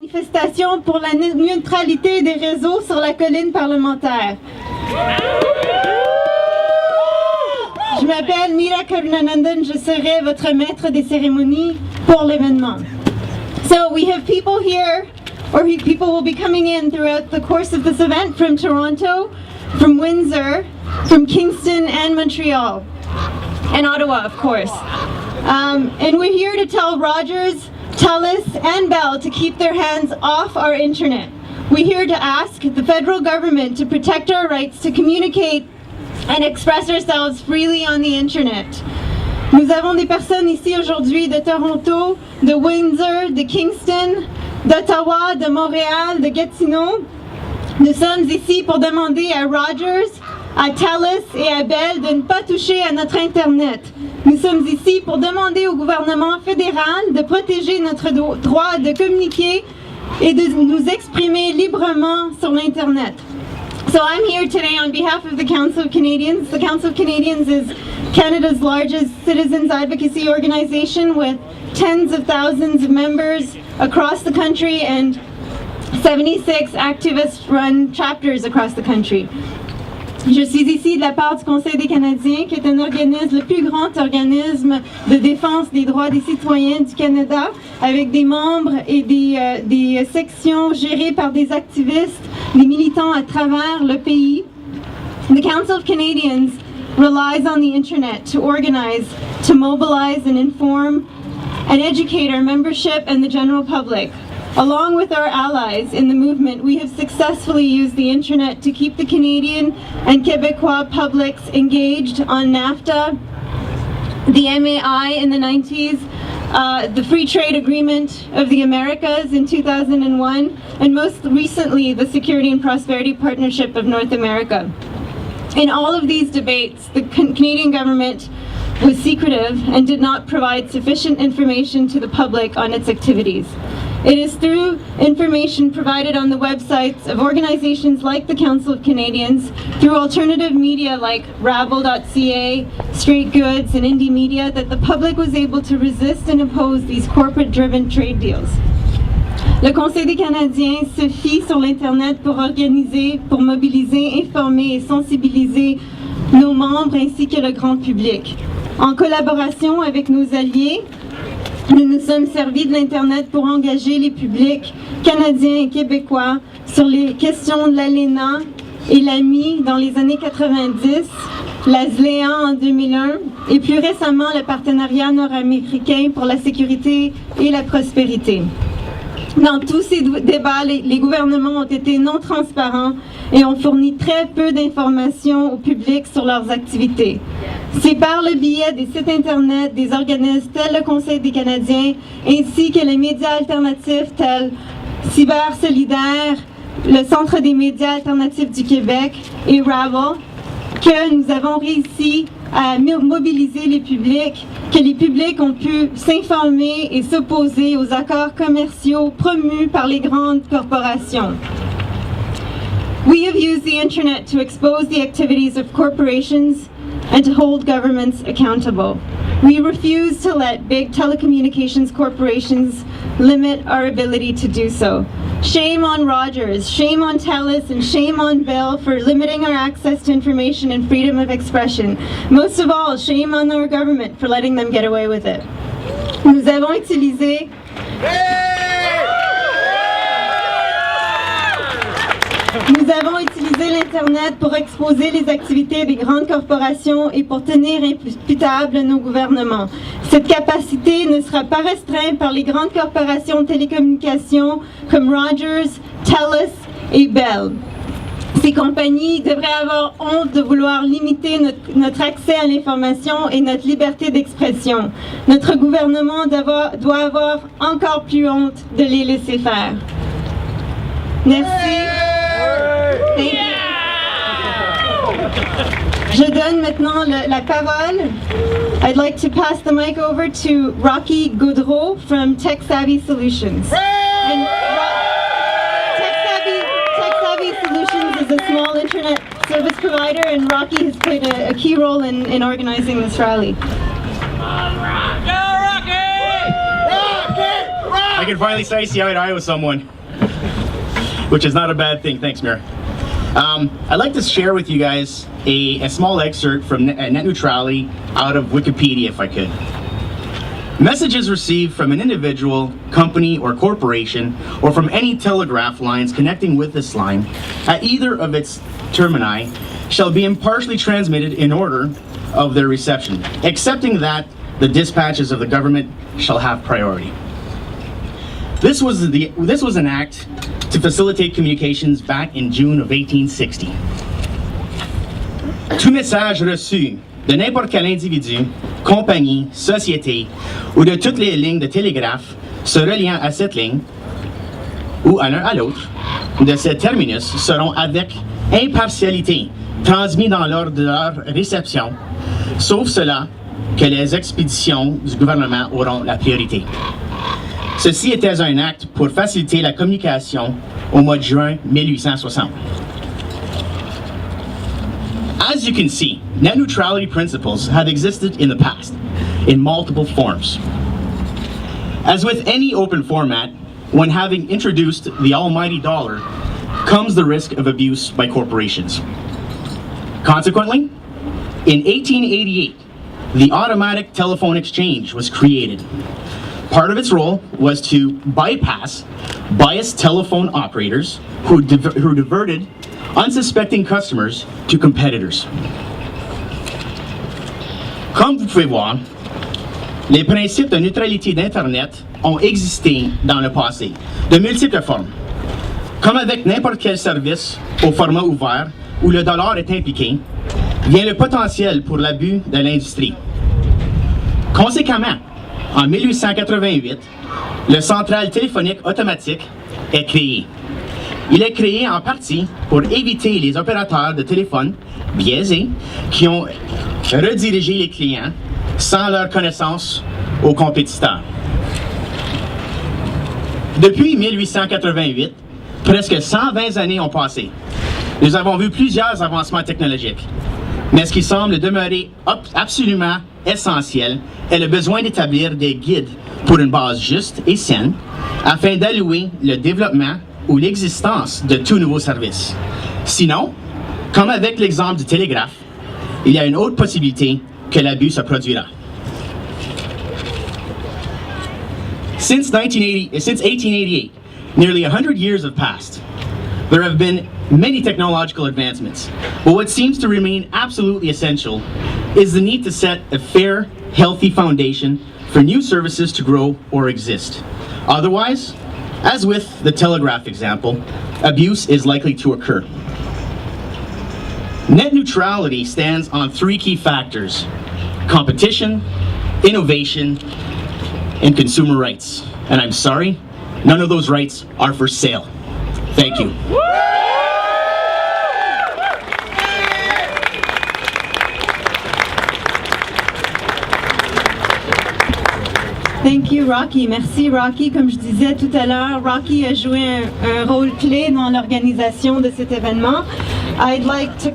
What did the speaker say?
Manifestation pour la neutralité des réseaux sur la colline parlementaire. Je m'appelle Meera Karunanandan, je serai votre maître des cérémonies pour l'événement. So we have people here, or people will be coming in throughout the course of this event from Toronto, from Windsor, from Kingston and Montreal, and Ottawa, of course. And we're here to tell Rogers, TELUS, and Bell to keep their hands off our internet. We're here to ask the federal government to protect our rights to communicate and express ourselves freely on the internet. Nous avons des personnes ici aujourd'hui de Toronto, de Windsor, de Kingston, d'Ottawa, de Montréal, de Gatineau. Nous sommes ici pour demander à Rogers, à TELUS et à Bell de ne pas toucher à notre Internet. Nous sommes ici pour demander au gouvernement fédéral de protéger notre droit de communiquer et de nous exprimer librement sur l'Internet. So I'm here today on behalf of the Council of Canadians. The Council of Canadians is Canada's largest citizens advocacy organization with tens of thousands of members across the country and 76 activist-run chapters across the country. Je suis ici de la part du Conseil des Canadiens, qui est un organisme, le plus grand organisme de défense des droits des citoyens du Canada, avec des membres et des sections gérées par des activistes, des militants à travers le pays. The Council of Canadians relies on the internet to organize, to mobilize and inform and educate our membership and the general public. Along with our allies in the movement, we have successfully used the internet to keep the Canadian and Quebecois publics engaged on NAFTA, the MAI in the 90s, the Free Trade Agreement of the Americas in 2001, and most recently, the Security and Prosperity Partnership of North America. In all of these debates, the Canadian government was secretive and did not provide sufficient information to the public on its activities. It is through information provided on the websites of organizations like the Council of Canadians, through alternative media like Rabble.ca, Straight Goods, and Indie Media that the public was able to resist and oppose these corporate-driven trade deals. Le Conseil des Canadiens se fie sur l'Internet pour organiser, pour mobiliser, informer et sensibiliser nos membres ainsi que le grand public. En collaboration avec nos alliés, nous nous sommes servis de l'Internet pour engager les publics canadiens et québécois sur les questions de l'ALENA et l'AMI dans les années 90, la ZLEA en 2001 et plus récemment le partenariat nord-américain pour la sécurité et la prospérité. Dans tous ces débats, les gouvernements ont été non transparents et ont fourni très peu d'informations au public sur leurs activités. C'est par le biais des sites Internet des organismes tels le Conseil des Canadiens ainsi que les médias alternatifs tels Cyber Solidaire, le Centre des médias alternatifs du Québec et Rabble que nous avons réussi à mobiliser les publics, que les publics ont pu s'informer et s'opposer aux accords commerciaux promus par les grandes corporations. We have used the internet to expose the activities of corporations and to hold governments accountable. We refuse to let big telecommunications corporations limit our ability to do so. Shame on Rogers, shame on TELUS, and shame on Bell for limiting our access to information and freedom of expression. Most of all, shame on our government for letting them get away with it. Nous avons utilisé l'Internet pour exposer les activités des grandes corporations et pour tenir imputables nos gouvernements. Cette capacité ne sera pas restreinte par les grandes corporations de télécommunications comme Rogers, TELUS et Bell. Ces compagnies devraient avoir honte de vouloir limiter notre accès à l'information et notre liberté d'expression. Notre gouvernement doit avoir encore plus honte de les laisser faire. Merci. Thank you. Je donne maintenant la parole. I'd like to pass the mic over to Rocky Gaudreau from Tech Savvy Solutions. And Tech Savvy Solutions is a small internet service provider, and Rocky has played a key role in organizing this rally. Go, Rocky! Rocky! Rocky! I can finally say eye to eye with someone. which is not a bad thing. Thanks, Mayor. I'd like to share with you guys a small excerpt from Net Neutrality out of Wikipedia, if I could. Messages received from an individual, company, or corporation, or from any telegraph lines connecting with this line at either of its termini shall be impartially transmitted in order of their reception, excepting that the dispatches of the government shall have priority. This was an act to facilitate communications back in June of 1860. Tout message reçu de n'importe quel individu, compagnie, société ou de toutes les lignes de télégraphe se reliant à cette ligne ou à l'un à l'autre de ces terminus seront avec impartialité transmis dans l'ordre de leur réception, sauf cela que les expéditions du gouvernement auront la priorité. Ceci était un acte pour faciliter la communication au mois de juin 1860. As you can see, net neutrality principles have existed in the past, in multiple forms. As with any open format, when having introduced the almighty dollar, comes the risk of abuse by corporations. Consequently, in 1888, the automatic telephone exchange was created. Part of its role was to bypass biased telephone operators who diverted unsuspecting customers to competitors. Comme vous pouvez voir, les principes de neutralité d'Internet ont existé dans le passé, de multiples formes. Comme avec n'importe quel service au format ouvert où le dollar est impliqué, vient le potentiel pour l'abus de l'industrie. Conséquemment, en 1888, le central téléphonique automatique est créé. Il est créé en partie pour éviter les opérateurs de téléphone biaisés qui ont redirigé les clients sans leur connaissance aux compétiteurs. Depuis 1888, presque 120 années ont passé. Nous avons vu plusieurs avancements technologiques. Mais ce qui semble demeurer absolument essentiel est le besoin d'établir des guides pour une base juste et saine afin d'allouer le développement ou l'existence de tout nouveau service. Sinon, comme avec l'exemple du télégraphe, il y a une autre possibilité que l'abus se produira. Since 1888, nearly 100 years have passed. There have been many technological advancements, but what seems to remain absolutely essential is the need to set a fair, healthy foundation for new services to grow or exist. Otherwise, as with the telegraph example, abuse is likely to occur. Net neutrality stands on three key factors: competition, innovation, and consumer rights. And I'm sorry, none of those rights are for sale. Thank you. Thank you, Rocky. Merci, Rocky. Comme je disais tout à l'heure, Rocky a joué un rôle clé dans l'organisation de cet événement. I'd like to